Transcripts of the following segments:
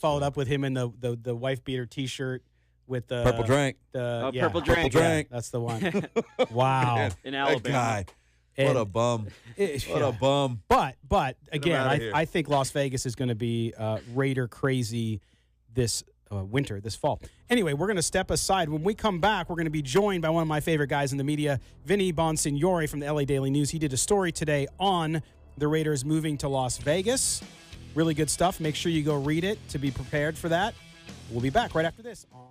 followed up with him in the wife beater T-shirt with the Purple drink. Purple drink. Yeah, that's the one. Wow. Man, In that Alabama. guy. What a bum. What a bum. But again, outta here. I think Las Vegas is going to be Raider crazy this winter, this fall. Anyway, we're going to step aside. When we come back, we're going to be joined by one of my favorite guys in the media, Vinny Bonsignore from the LA Daily News. He did a story today on the Raiders moving to Las Vegas. Really good stuff. Make sure you go read it to be prepared for that. We'll be back right after this on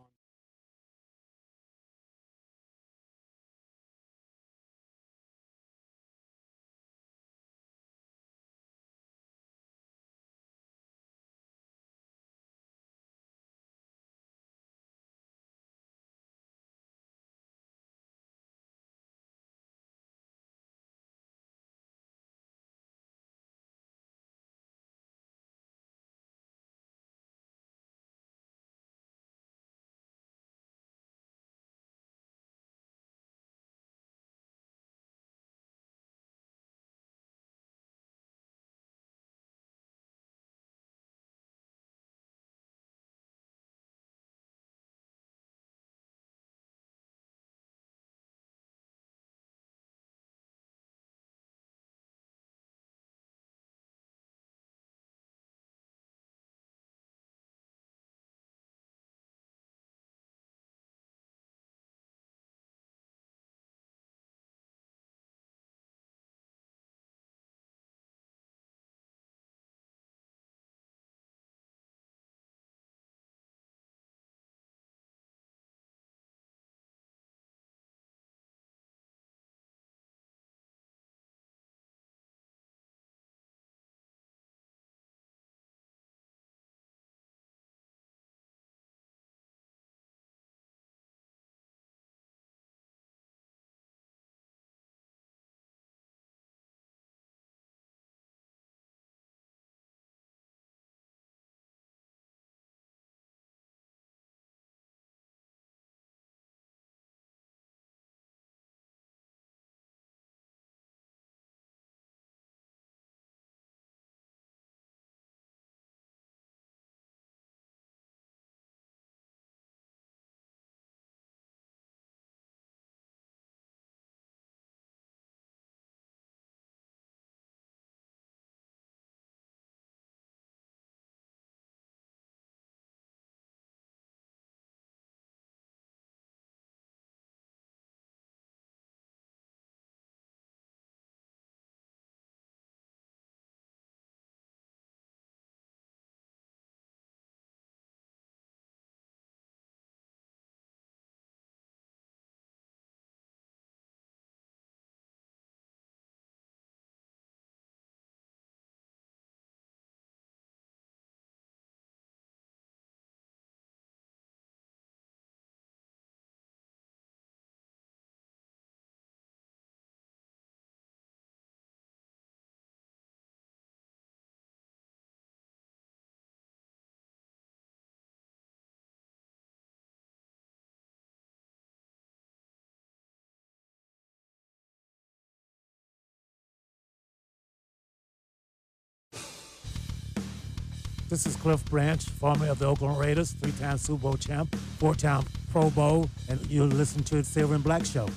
This is Cliff Branch, formerly of the Oakland Raiders, 3-time Super Bowl champ, 4-time Pro Bowl, and you're listening to the Silver and Black Show.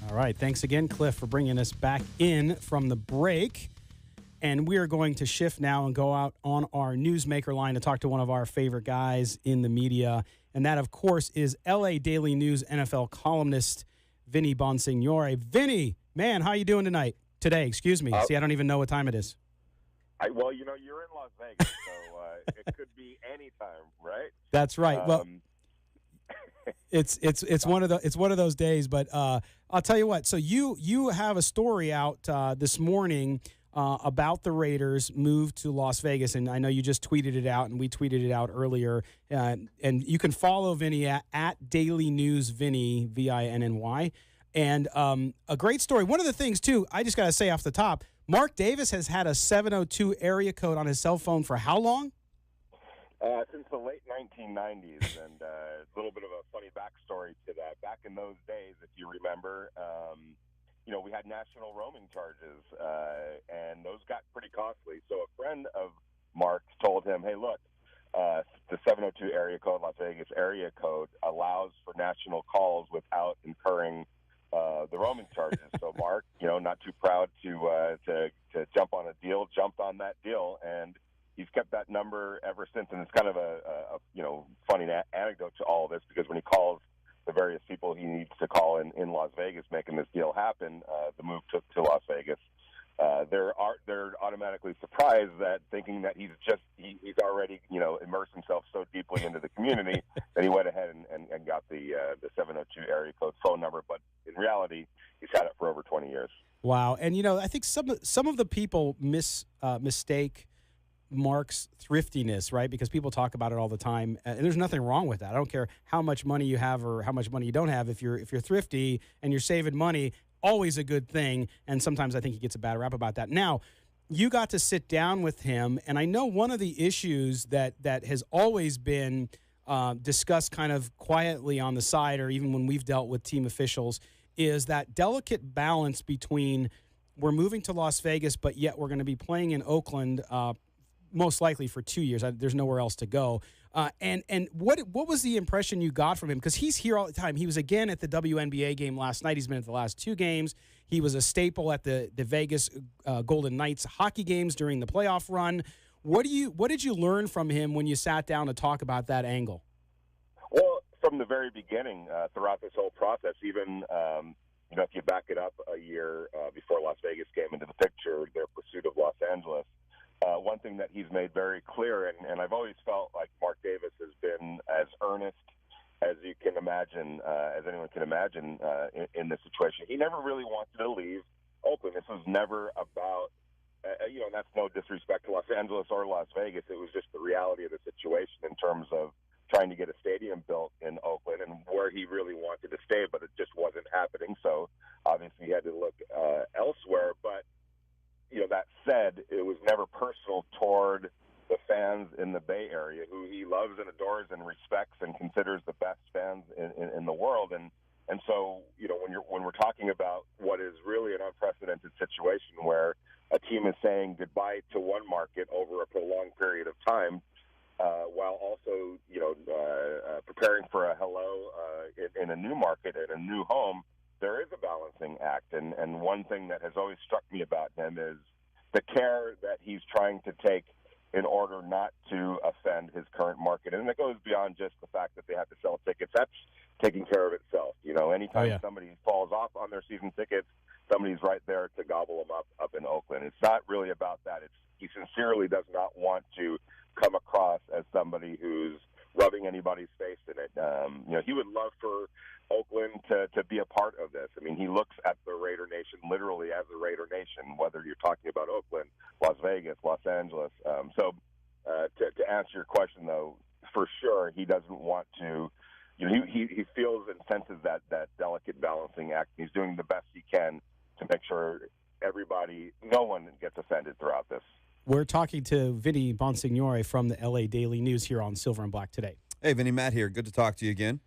All right. Thanks again, Cliff, for bringing us back in from the break. And we are going to shift now and go out on our newsmaker line to talk to one of our favorite guys in the media. And that, of course, is LA Daily News NFL columnist Vinny Bonsignore. Vinny, man, how you doing tonight? Today, excuse me. See, I don't even know what time it is. Well, you know, you're in Las Vegas, so it could be any time, right? That's right. Well, it's one of those days. But I'll tell you what. So you have a story out this morning about the Raiders' move to Las Vegas, and I know you just tweeted it out, and we tweeted it out earlier. And you can follow Vinny at Daily News Vinny, Vinny. And a great story. One of the things too, I just got to say off the top. Mark Davis has had a 702 area code on his cell phone for how long? Since the late 1990s, and a little bit of a funny backstory to that. Back in those days, if you remember, we had national roaming charges, and those got pretty costly. So a friend of Mark told him, hey, look, the 702 area code, Las Vegas area code, allows for national calls without incurring the roaming charges. So Mark, not too proud to jump on a deal, jumped on that deal, and he's kept that number ever since. And it's kind of a funny anecdote to all of this, because when he calls the various people he needs to call in Las Vegas, making this deal happen, the move to Las Vegas, they're automatically surprised, that thinking that he's already immersed himself so deeply into the community that he went ahead and got the 702 area code phone number. But in reality, he's had it for over 20 years. Wow. And I think some of the people mistake Mark's thriftiness, right? Because people talk about it all the time, and there's nothing wrong with that. I don't care how much money you have or how much money you don't have. If you're thrifty and you're saving money, always a good thing. And sometimes I think he gets a bad rap about that. Now, you got to sit down with him, and I know one of the issues that has always been discussed kind of quietly on the side, or even when we've dealt with team officials, is that delicate balance between we're moving to Las Vegas, but yet we're going to be playing in Oakland most likely for 2 years. There's nowhere else to go. And what was the impression you got from him? Because he's here all the time. He was again at the WNBA game last night. He's been at the last 2 games. He was a staple at the Vegas Golden Knights hockey games during the playoff run. What did you learn from him when you sat down to talk about that angle? Well, from the very beginning, throughout this whole process, even if you back it up a year before Las Vegas came into the picture, their pursuit of Los Angeles. One thing that he's made very clear, and I've always felt like Mark Davis has been as earnest as you can imagine, as anyone can imagine in this situation. He never really wanted to leave Oakland. This was never about, and that's no disrespect to Los Angeles or Las Vegas. It was just the reality of the situation in terms of trying to get a stadium built in Oakland and where he really wanted to stay, but it just wasn't happening. So obviously he had to look elsewhere. But that said, it was never personal toward the fans in the Bay Area, who he loves and adores and respects and considers the best fans in the world. And so, when we're talking about what is really an unprecedented situation where a team is saying goodbye to one market over a prolonged period of time, while also, preparing for a hello in a new market, in a new home, there is a balancing act. And one thing that has always struck me about him is the care that he's trying to take in order not to offend his current market. And it goes beyond just the fact that they have to sell tickets. That's taking care of itself. Anytime somebody falls off on their season tickets, somebody's right there to gobble them up in Oakland. It's not really about that. He sincerely does not want to come across as somebody who's rubbing anybody's face in it. He would love for Oakland to be a part of this. I mean, he looks at the Raider Nation literally as the Raider Nation, whether you're talking about Oakland, Las Vegas, Los Angeles. To answer your question, though, for sure, he doesn't want to. He feels and senses that delicate balancing act. He's doing the best he can to make sure no one gets offended throughout this. We're talking to Vinny Bonsignore from the LA Daily News here on Silver and Black today. Hey, Vinny, Matt here. Good to talk to you again.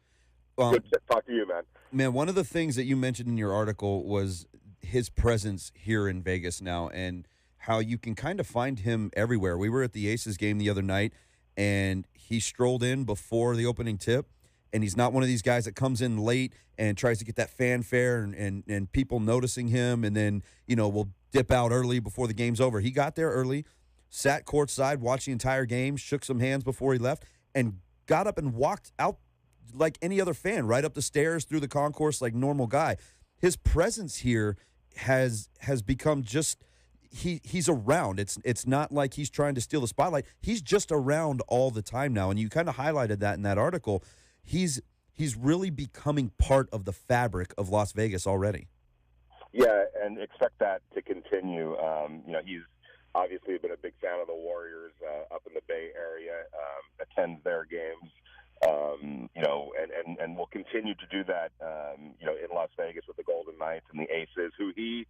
Good to talk to you, man. Man, one of the things that you mentioned in your article was his presence here in Vegas now, and how you can kind of find him everywhere. We were at the Aces game the other night, and he strolled in before the opening tip, and he's not one of these guys that comes in late and tries to get that fanfare and people noticing him, and then, will dip out early before the game's over. He got there early, sat courtside, watched the entire game, shook some hands before he left, and got up and walked out like any other fan, right up the stairs, through the concourse, like normal guy. His presence here has become just he's around. It's not like he's trying to steal the spotlight. He's just around all the time now, and you kind of highlighted that in that article. He's really becoming part of the fabric of Las Vegas already. Yeah, and expect that to continue. He's obviously been a big fan of the Warriors up in the Bay Area, attends their games, and will continue to do that, in Las Vegas with the Golden Knights and the Aces, who he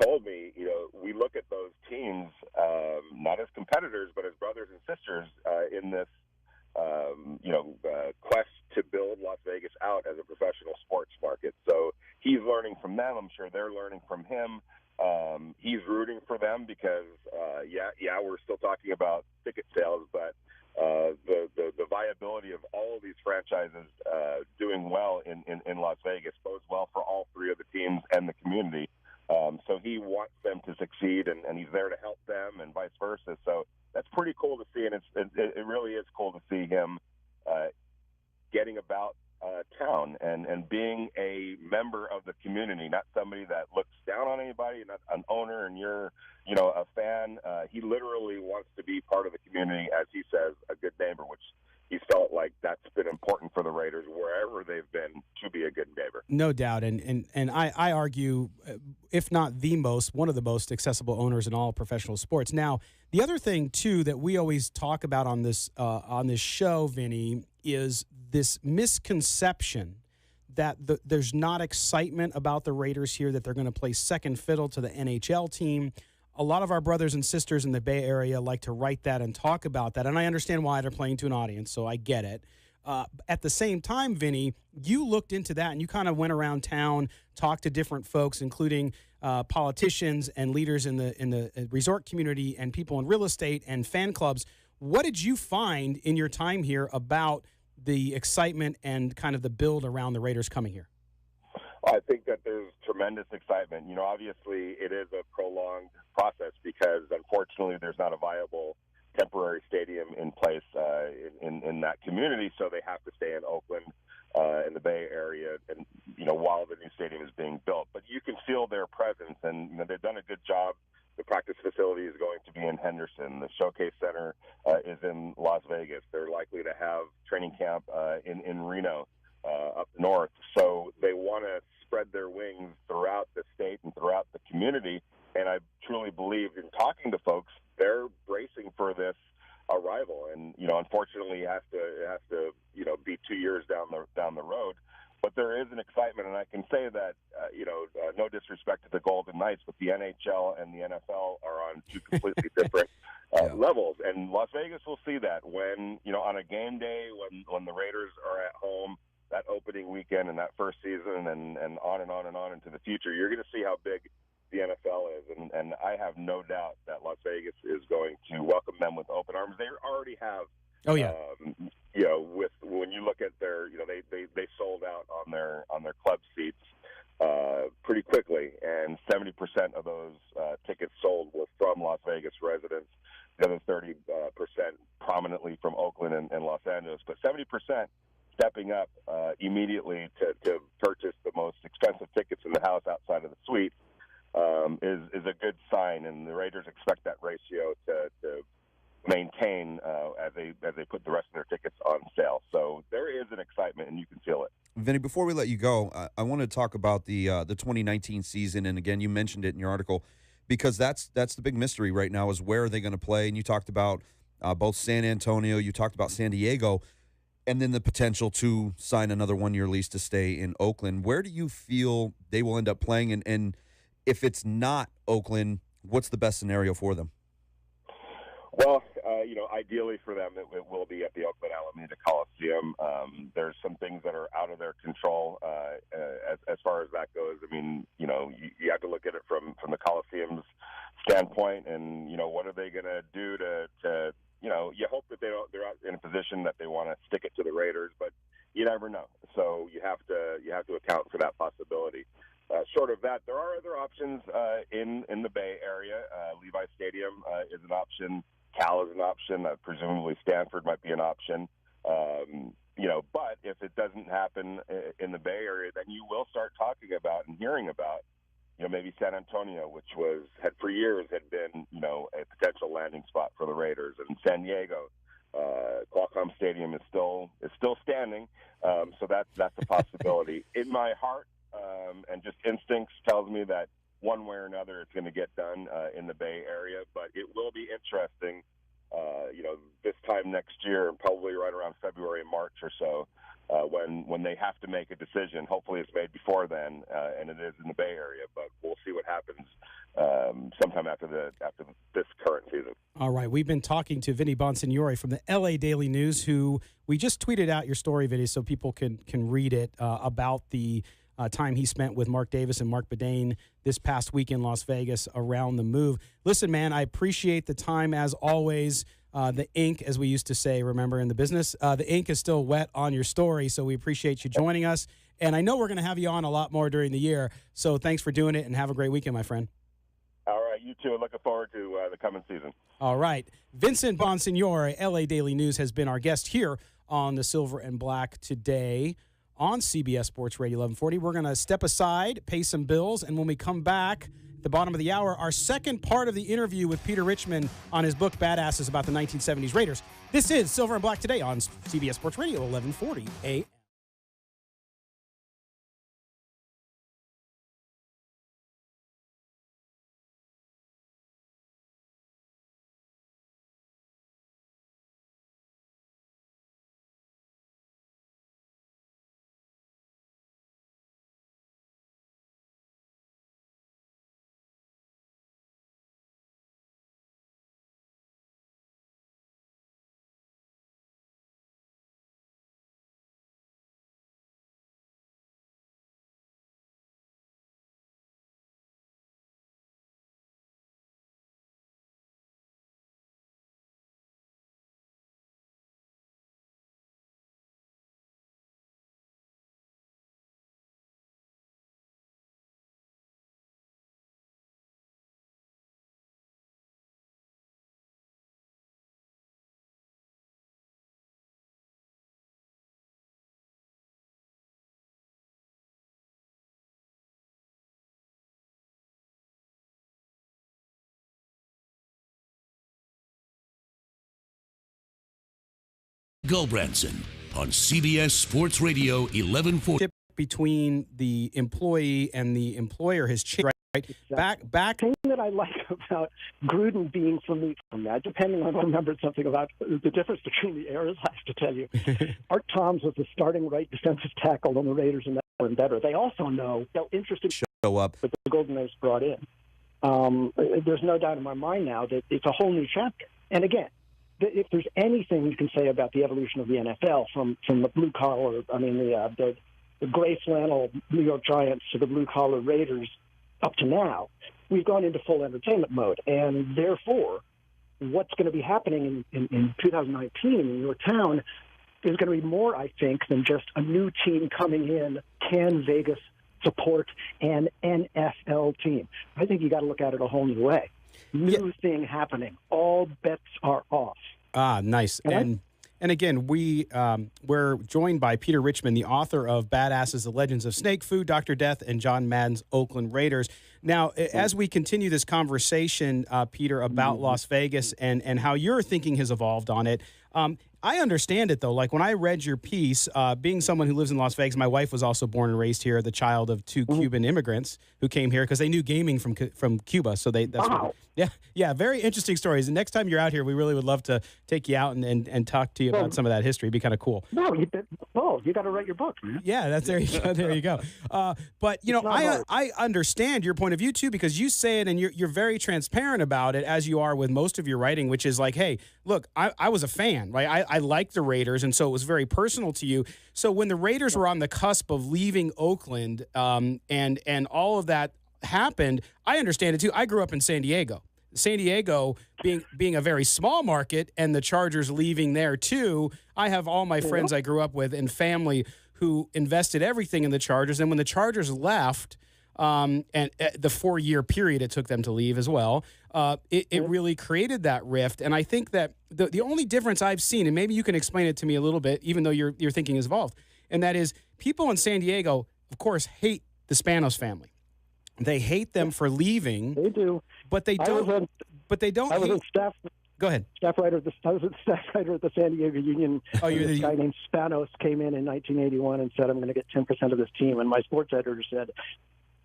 told me, we look at those teams not as competitors, but as brothers and sisters in this, quest to build Las Vegas out as a professional sports market. So he's learning from them. I'm sure they're learning from him. He's rooting for them because, we're still talking about ticket sales, but the viability of all of these franchises doing well in Las Vegas bodes well for all three of the teams and the community. So he wants them to succeed, and he's there to help them, and vice versa. So that's pretty cool to see, and it really is cool to see him getting about town and being a member of the community, not somebody that looks down on anybody, not an owner, and you're a fan. He literally wants to be part of the community, as he says, a good neighbor, which he felt like that's been important for the Raiders wherever they've been, to be a good neighbor. No doubt, and I argue, if not one of the most accessible owners in all professional sports. Now, the other thing too that we always talk about on this show, Vinny, is this misconception that there's not excitement about the Raiders here, that they're going to play second fiddle to the NHL team. A lot of our brothers and sisters in the Bay Area like to write that and talk about that, and I understand why they're playing to an audience, so I get it. At the same time, Vinny, you looked into that and you kind of went around town, talked to different folks, including politicians and leaders in the resort community and people in real estate and fan clubs. What did you find in your time here about the excitement and kind of the build around the Raiders coming here? I think that there's tremendous excitement. Obviously it is a prolonged process because, unfortunately, there's not a viable temporary stadium in place in that community, so they have to stay in Oakland, in the Bay Area, and while the new stadium is being built. But you can feel their presence, and they've done a good job. The practice facility is going to be in Henderson. The Showcase Center is in Las Vegas. They're likely to have training camp in Reno, up north. So they want to spread their wings throughout the state and throughout the community. And I truly believe, in talking to folks, they're bracing for this arrival. And unfortunately, it has to be 2 years down the road. But there is an excitement, and I can say that no disrespect to the Golden Knights, but the NHL and the NFL are on two completely different levels. And Las Vegas will see that when on a game day, when the Raiders are at home, that opening weekend and that first season, and on and on and on into the future, you're going to see how big the NFL is, and I have no doubt that Las Vegas is going to welcome them with open arms. They already have. Oh yeah. With when you look at their, they sold out on their club seats pretty quickly, and 70% of those tickets sold were from Las Vegas residents. The other 30% prominently from Oakland and Los Angeles, but 70% stepping up immediately to purchase the most expensive tickets in the house outside of the suite is a good sign, and the Raiders expect that ratio to maintain as they put the rest of their tickets on sale. So there is an excitement, and you can feel it. Vinny, before we let you go, I want to talk about the 2019 season, and again, you mentioned it in your article, because that's the big mystery right now is where are they going to play, and you talked about both San Antonio, you talked about San Diego, and then the potential to sign another one-year lease to stay in Oakland. Where do you feel they will end up playing, and if it's not Oakland, what's the best scenario for them? Well, ideally for them, it will be at the Oakland Alameda Coliseum. There's some things that are out of their control as far as that goes. I mean, you have to look at it from the Coliseum's standpoint, and what are they going to do to you hope that they're out in a position that they want to stick it to the Raiders, but you never know. So you have to account for that possibility. Short of that, there are other options in the Bay Area. Levi Stadium is an option. Cal is an option. Presumably Stanford might be an option. But if it doesn't happen in the Bay Area, then you will start talking about and hearing about, maybe San Antonio, which had for years been, a potential landing spot for the Raiders, and San Diego. Qualcomm Stadium is still standing, so that's a possibility. In my heart, and just instincts tells me that one way or another it's going to get done in the Bay Area, but it will be interesting, this time next year, probably right around February, March or so, when they have to make a decision. Hopefully it's made before then, and it is in the Bay Area, but we'll see what happens sometime after this current season. All right, we've been talking to Vinny Bonsignore from the LA Daily News, who we just tweeted out your story, Vinny, so people can read it about the time he spent with Mark Davis and Mark Bedane this past week in Las Vegas around the move. Listen, man, I appreciate the time as always. The ink, as we used to say, remember, in the business, the ink is still wet on your story, so we appreciate you joining us. And I know we're going to have you on a lot more during the year, so thanks for doing it, and have a great weekend, my friend. All right, you too. Looking forward to the coming season. All right. Vincent Bonsignore, LA Daily News, has been our guest here on the Silver and Black today on CBS Sports Radio 1140. We're going to step aside, pay some bills, and when we come back at the bottom of the hour, our second part of the interview with Peter Richmond on his book, Badasses, about the 1970s Raiders. This is Silver and Black today on CBS Sports Radio 1140 AM. Gulbranson on CBS Sports Radio 1140. Between the employee and the employer has changed, right? Exactly. Back. The thing that I like about Gruden being from that, depending on what I remembered something about the difference between the eras, I have to tell you. Art Toms was the starting right defensive tackle on the Raiders, and that went better. They also know how interesting Show up. what the Golden Knights brought in. There's no doubt in my mind now that it's a whole new chapter. And again, if there's anything you can say about the evolution of the NFL from the blue collar, the gray flannel New York Giants to the blue collar Raiders up to now, we've gone into full entertainment mode. And therefore, what's going to be happening in 2019 in your town is going to be more, I think, than just a new team coming in. Can Vegas support an NFL team? I think you got to look at it a whole new way. New thing happening. All bets are off. Ah, nice. And again, we're joined by Peter Richmond, the author of Badasses, The Legends of Snake Food, Dr. Death, and John Madden's Oakland Raiders. Now, as we continue this conversation, Peter, about Las Vegas and how your thinking has evolved on it, I understand it, though. Like, when I read your piece, being someone who lives in Las Vegas, my wife was also born and raised here, the child of two Cuban immigrants who came here because they knew gaming from Cuba. So very interesting stories. And next time you're out here, we really would love to take you out and talk to you about some of that history. It'd be kind of cool. No, you got to write your book, man. Yeah, there you go. But, I understand your point of view, too, because you say it and you're very transparent about it, as you are with most of your writing, which is like, hey, look, I was a fan, right? I liked the Raiders, and so it was very personal to you. So when the Raiders were on the cusp of leaving Oakland and all of that happened, I understand it, too. I grew up in San Diego. San Diego being a very small market and the Chargers leaving there, too, I have all my friends I grew up with and family who invested everything in the Chargers. And when the Chargers left, and the 4-year period it took them to leave as well, it really created that rift. And I think that the only difference I've seen, and maybe you can explain it to me a little bit, even though your thinking is evolved, and that is people in San Diego, of course, hate the Spanos family. They hate them for leaving. They do. But they don't. I was a staff. Go ahead. I was a staff writer at the San Diego Union. Oh, you're this guy named Spanos came in 1981 and said, "I'm going to get 10% of this team." And my sports editor said,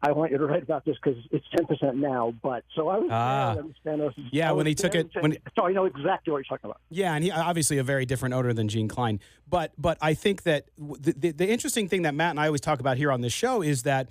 "I want you to write about this because it's 10% now." But so I was Spanos. Yeah, when he took it. So I know exactly what you're talking about. Yeah, and he obviously a very different owner than Gene Klein. But I think that the interesting thing that Matt and I always talk about here on this show is that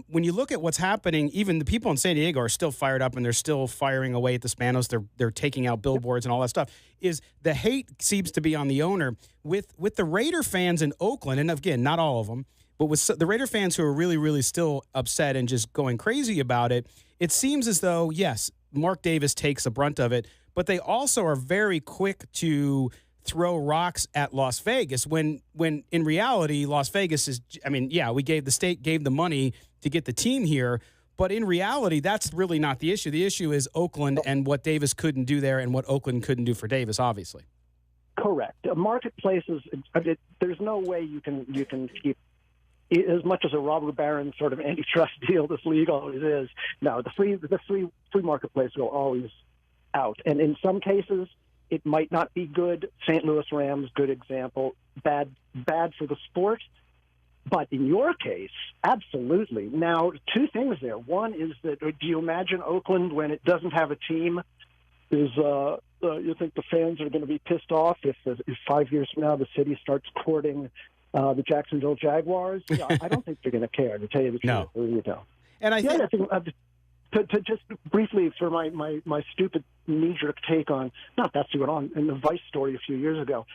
when you look at what's happening, even the people in San Diego are still fired up and they're still firing away at the Spanos. They're taking out billboards and all that stuff. Is the hate seems to be on the owner with the Raider fans in Oakland, and again, not all of them, But with the Raider fans who are really, really still upset and just going crazy about it, it seems as though, yes, Mark Davis takes the brunt of it, but they also are very quick to throw rocks at Las Vegas when in reality, Las Vegas is, I mean, yeah, the state gave the money to get the team here, but in reality, that's really not the issue. The issue is Oakland and what Davis couldn't do there and what Oakland couldn't do for Davis, obviously. Correct. Marketplaces, there's no way you can keep, as much as a robber baron sort of antitrust deal this league always is. No, the free marketplace will always out. And in some cases, it might not be good. St. Louis Rams, good example. Bad for the sport. But in your case, absolutely. Now, two things there. One is that, do you imagine Oakland, when it doesn't have a team, you think the fans are going to be pissed off if 5 years from now the city starts courting the Jacksonville Jaguars? Yeah, I don't think they're going to care, to tell you the truth. No. You know. And I think... To just briefly, for my stupid knee-jerk take on, not that stupid, on in the Vice story a few years ago,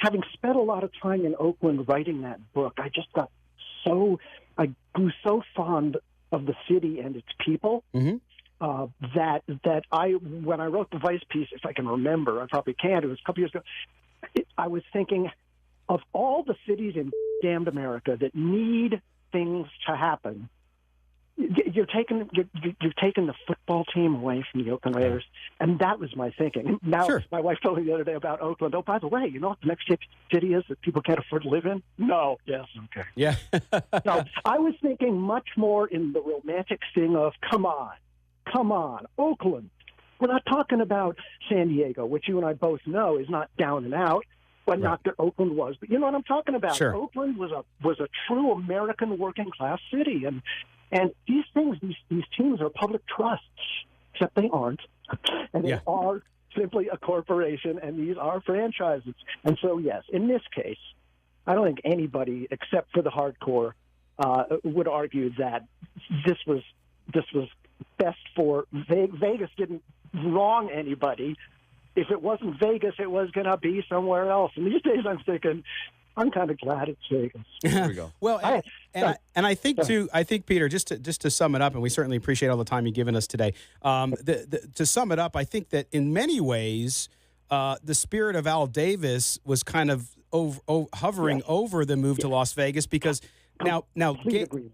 having spent a lot of time in Oakland writing that book, I grew so fond of the city and its people that when I wrote the Vice piece, if I can remember, I probably can't, it was a couple years ago, I was thinking of all the cities in damned America that need things to happen. You've taken the football team away from the Oakland Raiders, and that was my thinking. Now, Sure. My wife told me the other day about Oakland. Oh, by the way, you know what the next city is that people can't afford to live in? No. Yes. Okay. Yeah. No, I was thinking much more in the romantic thing of, come on, Oakland. We're not talking about San Diego, which you and I both know is not down and out, but not that Oakland was. But you know what I'm talking about. Sure. Oakland was a true American working class city, and these teams are public trusts, except they aren't. And they are simply a corporation, and these are franchises. And so, yes, in this case, I don't think anybody, except for the hardcore, would argue that this was best for Vegas. Didn't wrong anybody. If it wasn't Vegas, it was going to be somewhere else. And these days, I'm thinking, I'm kind of glad it's Vegas. There we go. Well, and I think too. I think, Peter, just to sum it up, and we certainly appreciate all the time you've given us today. To sum it up, I think that in many ways, the spirit of Al Davis was kind of hovering over the move to Las Vegas because now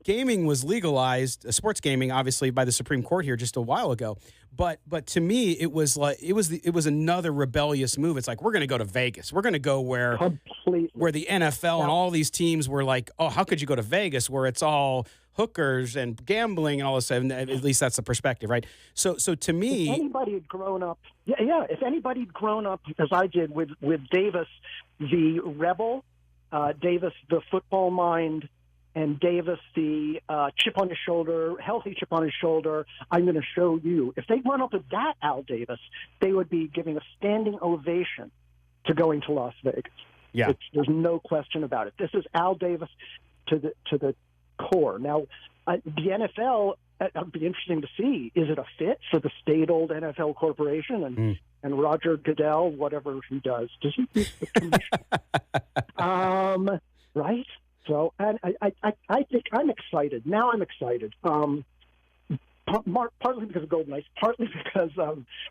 gaming was legalized, sports gaming, obviously by the Supreme Court here just a while ago. But to me, it was like it was another rebellious move. It's like, we're going to go to Vegas. We're going to go where the NFL and all these teams were like, oh, how could you go to Vegas where it's all hookers and gambling and all this stuff? At least that's the perspective, right? So to me, if anybody had grown up, if anybody had grown up as I did with Davis, the rebel, Davis, the football mind, and Davis, the chip on his shoulder, healthy chip on his shoulder, I'm going to show you. If they went up with that Al Davis, they would be giving a standing ovation to going to Las Vegas. Yeah. There's no question about it. This is Al Davis to the core. Now, the NFL, it'd be interesting to see, is it a fit for the state-old NFL corporation and Roger Goodell, whatever he does? Does he use the commission? Right? So, and I think I'm excited. Now I'm excited. Partly because of Golden Knights, partly because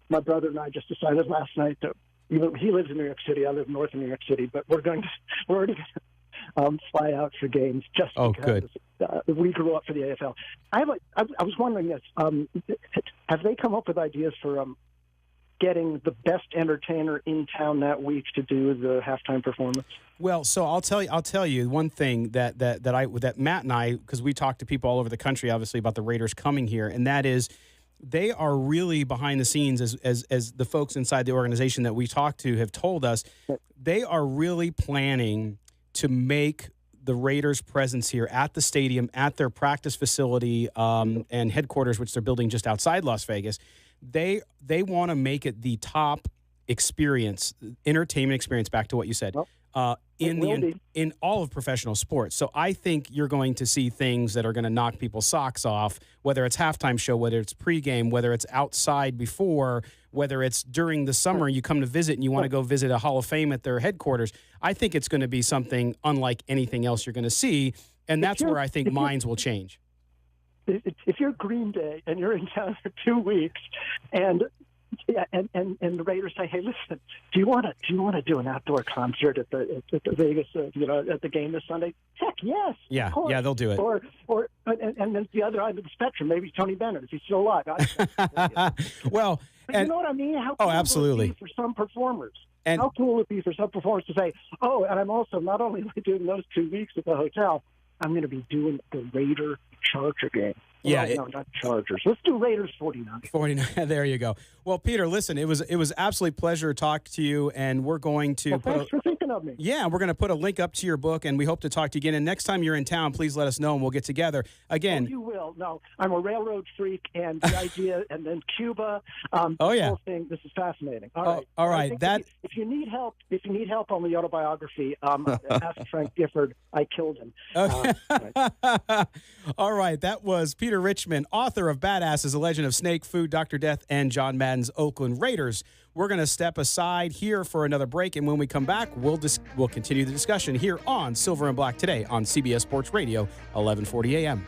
my brother and I just decided last night that, he lives in New York City, I live north of New York City, but we're already going to fly out for games just because we grew up for the AFL. I was wondering this: have they come up with ideas for getting the best entertainer in town that week to do the halftime performance? Well, so I'll tell you one thing that Matt and I, because we talk to people all over the country, obviously, about the Raiders coming here, and that is they are really behind the scenes, as the folks inside the organization that we talk to have told us, they are really planning to make the Raiders' presence here at the stadium, at their practice facility and headquarters, which they're building just outside Las Vegas. They want to make it the top experience, entertainment experience, back to what you said, in all of professional sports. So I think you're going to see things that are going to knock people's socks off, whether it's halftime show, whether it's pregame, whether it's outside before, whether it's during the summer you come to visit and you want to go visit a Hall of Fame at their headquarters. I think it's going to be something unlike anything else you're going to see. And that's where I think minds will change. If you're Green Day and you're in town for 2 weeks, and the Raiders say, "Hey, listen, do you want to do an outdoor concert at the Vegas, at the game this Sunday?" Heck, yes. Yeah, of course. yeah, they'll do it. And then the other end of the spectrum, maybe Tony Bennett if he's still alive. Well, but you know what I mean? How cool absolutely. would it be for some performers? And how cool would it be for some performers to say, "Oh, and I'm also not only doing those 2 weeks at the hotel, I'm going to be doing the Raider Charger game." Yeah, no, not Chargers. Let's do Raiders 49. 49. There you go. Well, Peter, listen, it was absolutely pleasure to talk to you, and we're going to thanks for thinking of me. Yeah, we're going to put a link up to your book, and we hope to talk to you again. And next time you're in town, please let us know, and we'll get together again. Oh, you will. No, I'm a railroad freak, and the idea, and then Cuba. The whole thing. This is fascinating. All right. If you need help on the autobiography, ask Frank Gifford. I killed him. Okay. All right. That was Peter Richmond, author of Badasses, A Legend of Snake, Food, Dr. Death, and John Madden's Oakland Raiders. We're going to step aside here for another break, and when we come back, we'll continue the discussion here on Silver and Black today on CBS Sports Radio, 1140 a.m.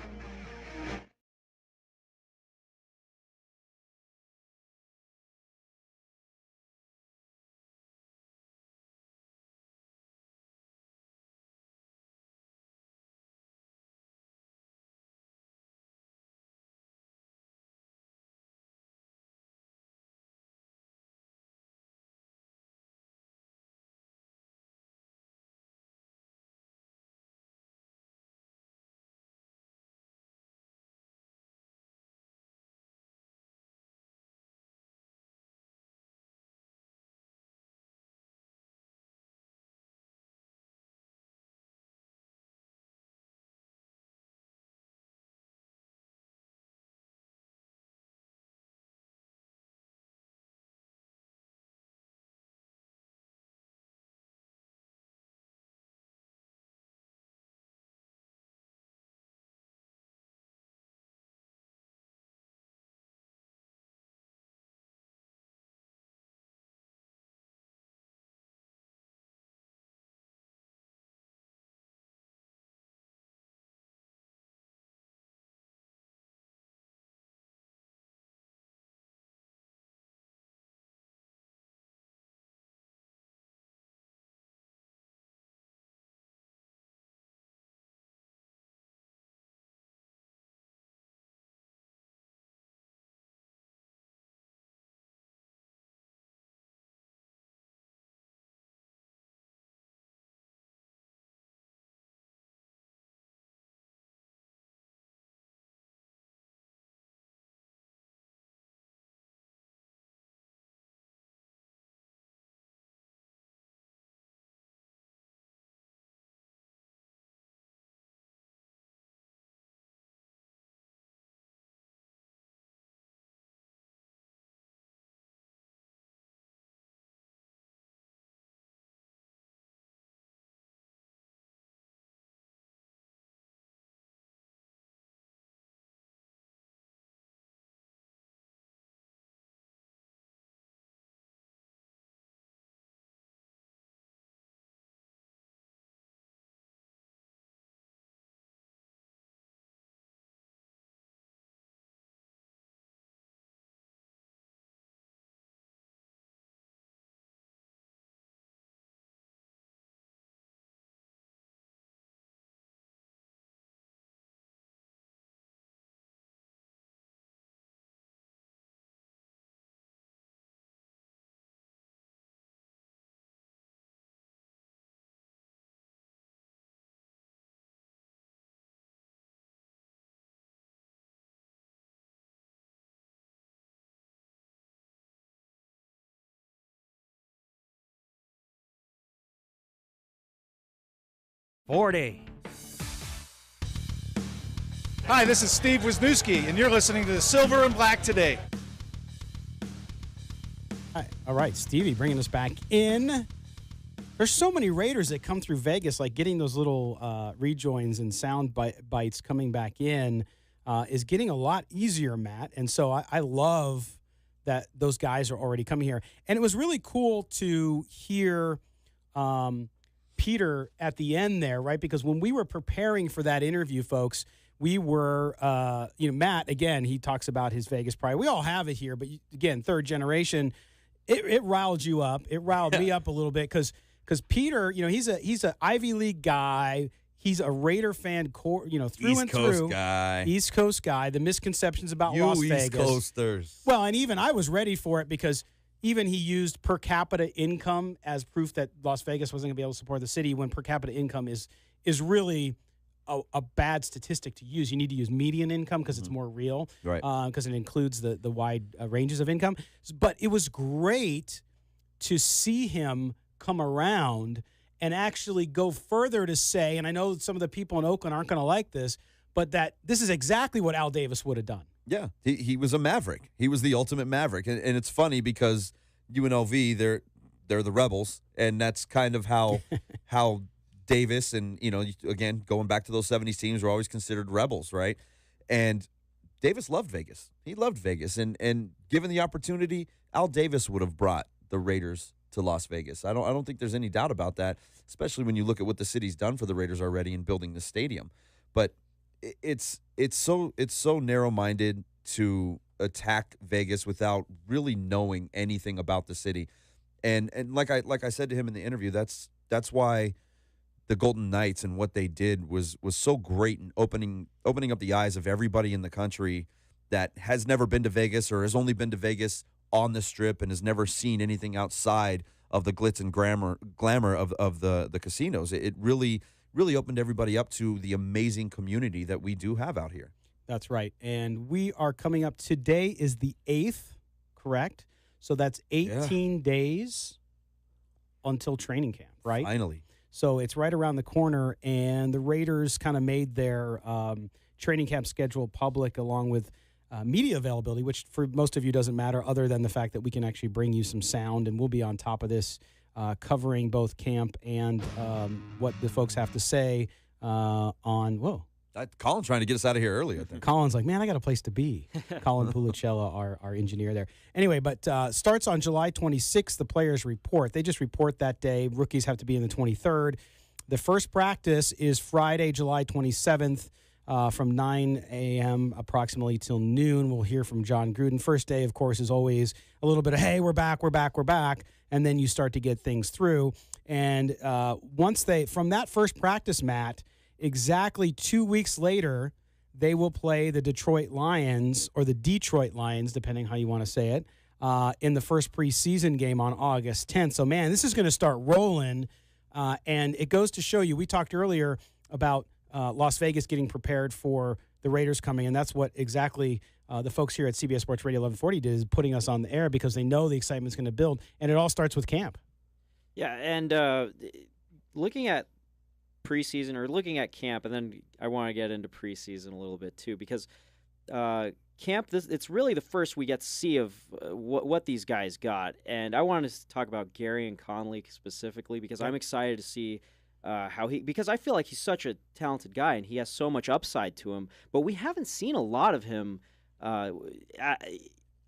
Hi, this is Steve Wisniewski, and you're listening to the Silver and Black Today. All right, Stevie, bringing us back in. There's so many Raiders that come through Vegas, like getting those little rejoins and sound bites coming back in is getting a lot easier, Matt. And so I love that those guys are already coming here. And it was really cool to hear Peter at the end there, right? Because when we were preparing for that interview, folks, we were, Matt, again, he talks about his Vegas pride. We all have it here, but again, third generation, it riled you up. It riled me up a little bit because Peter, he's an Ivy League guy. He's a Raider fan, through and through. East Coast guy. The misconceptions about Las Vegas. East Coasters. Well, and even I was ready for it because even he used per capita income as proof that Las Vegas wasn't going to be able to support the city when per capita income is really a bad statistic to use. You need to use median income because it's more real, right? Because it includes the wide ranges of income. But it was great to see him come around and actually go further to say, and I know some of the people in Oakland aren't going to like this, but that this is exactly what Al Davis would have done. Yeah, he was a maverick. He was the ultimate maverick. And it's funny because UNLV, they're the rebels, and that's kind of how Davis and, again, going back to those 70s teams were always considered rebels, right? And Davis loved Vegas. He loved Vegas. And given the opportunity, Al Davis would have brought the Raiders to Las Vegas. I don't think there's any doubt about that, especially when you look at what the city's done for the Raiders already in building the stadium. But it's so narrow-minded to attack Vegas without really knowing anything about the city. And like I said to him in the interview, that's why the Golden Knights and what they did was so great in opening up the eyes of everybody in the country that has never been to Vegas or has only been to Vegas on the Strip and has never seen anything outside of the glitz and glamour of the casinos. It really opened everybody up to the amazing community that we do have out here. That's right. And we are coming up. Today is the 8th, correct? So that's 18 days until training camp, right? Finally. So it's right around the corner, and the Raiders kind of made their training camp schedule public along with media availability, which for most of you doesn't matter other than the fact that we can actually bring you some sound, and we'll be on top of this covering both camp and what the folks have to say Colin's trying to get us out of here early, I think. Colin's like, man, I got a place to be. Colin Pulicella, our engineer there. Anyway, but starts on July 26th, the players report. They just report that day. Rookies have to be in the 23rd. The first practice is Friday, July 27th from 9 a.m. approximately till noon. We'll hear from John Gruden. First day, of course, is always a little bit of, hey, we're back. And then you start to get things through. And from that first practice, Matt, exactly 2 weeks later, they will play the Detroit Lions, or the Detroit Lions, depending how you want to say it, in the first preseason game on August 10th. So, man, this is going to start rolling. And it goes to show you, we talked earlier about Las Vegas getting prepared for the Raiders coming, and that's what exactly the folks here at CBS Sports Radio 1140 did, is putting us on the air because they know the excitement's going to build, and it all starts with camp. Yeah, and looking at preseason or looking at camp, and then I want to get into preseason a little bit too, because camp, it's really the first we get to see of what these guys got. And I wanted to talk about Gary and Conley specifically because I'm excited to see because I feel like he's such a talented guy and he has so much upside to him, but we haven't seen a lot of him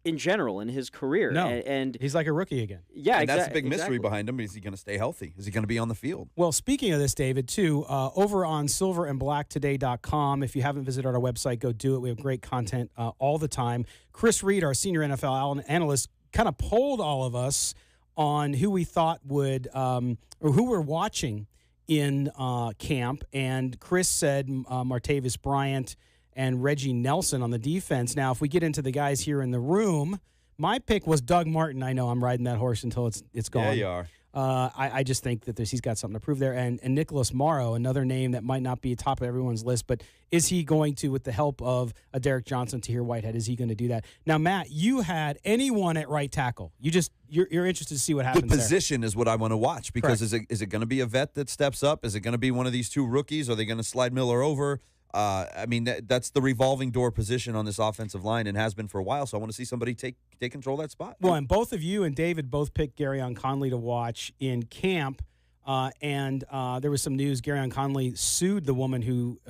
in general in his career. No, and he's like a rookie again. Yeah, and that's the big mystery behind him. Is he going to stay healthy? Is he going to be on the field? Well, speaking of this, David, too, over on silverandblacktoday.com, if you haven't visited our website, go do it. We have great content all the time. Chris Reed, our senior NFL analyst, kind of polled all of us on who we thought would or who we're watching in camp. And Chris said Martavis Bryant and Reggie Nelson on the defense. Now, if we get into the guys here in the room, my pick was Doug Martin. I know I'm riding that horse until it's gone. Yeah, you are. I just think that he's got something to prove there. And Nicholas Morrow, another name that might not be top of everyone's list, but is he going to, with the help of a Derek Johnson, Tahir Whitehead, is he going to do that? Now, Matt, you had anyone at right tackle. You're interested to see what happens there. The position is what I want to watch because Correct. is it going to be a vet that steps up? Is it going to be one of these two rookies? Are they going to slide Miller over? That's the revolving door position on this offensive line and has been for a while, so I want to see somebody take control of that spot. Well, and both of you and David both picked Garyon Conley to watch in camp, and there was some news. Garyon Conley sued the woman who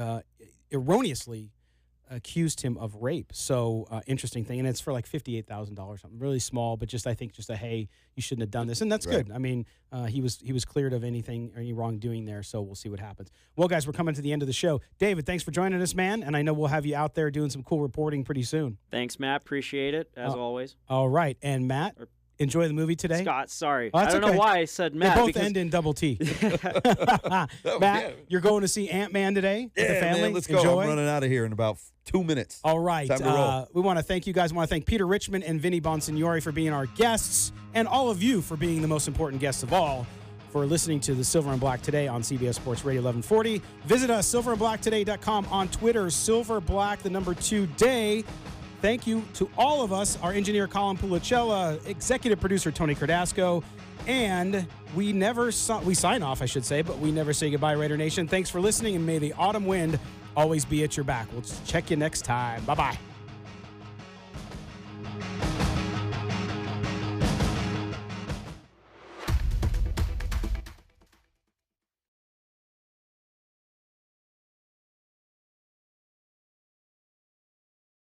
erroneously accused him of rape. So interesting thing, and it's for like $58,000, something really small, but I think a hey, you shouldn't have done this, and that's good. I mean, he was cleared of anything or any wrongdoing there. So we'll see what happens. Well, guys, we're coming to the end of the show. David, thanks for joining us, man, and I know we'll have you out there doing some cool reporting pretty soon. Thanks, Matt. Appreciate it as always. All right, and Matt. Enjoy the movie today? Scott, sorry. Oh, I don't know why I said Matt. They both end in double T. Matt, you're going to see Ant-Man today with the family? Man, let's go. Enjoy. I'm running out of here in about 2 minutes. All right. Time to roll. We want to thank you guys. We want to thank Peter Richmond and Vinny Bonsignore for being our guests, and all of you for being the most important guests of all, for listening to the Silver and Black Today on CBS Sports Radio 1140. Visit us, silverandblacktoday.com, on Twitter, silverblack, the number 2 day. Thank you to all of us, our engineer Colin Pulicella, executive producer Tony Cardasco, and we sign off, I should say, but we never say goodbye, Raider Nation. Thanks for listening, and may the autumn wind always be at your back. We'll check you next time. Bye-bye.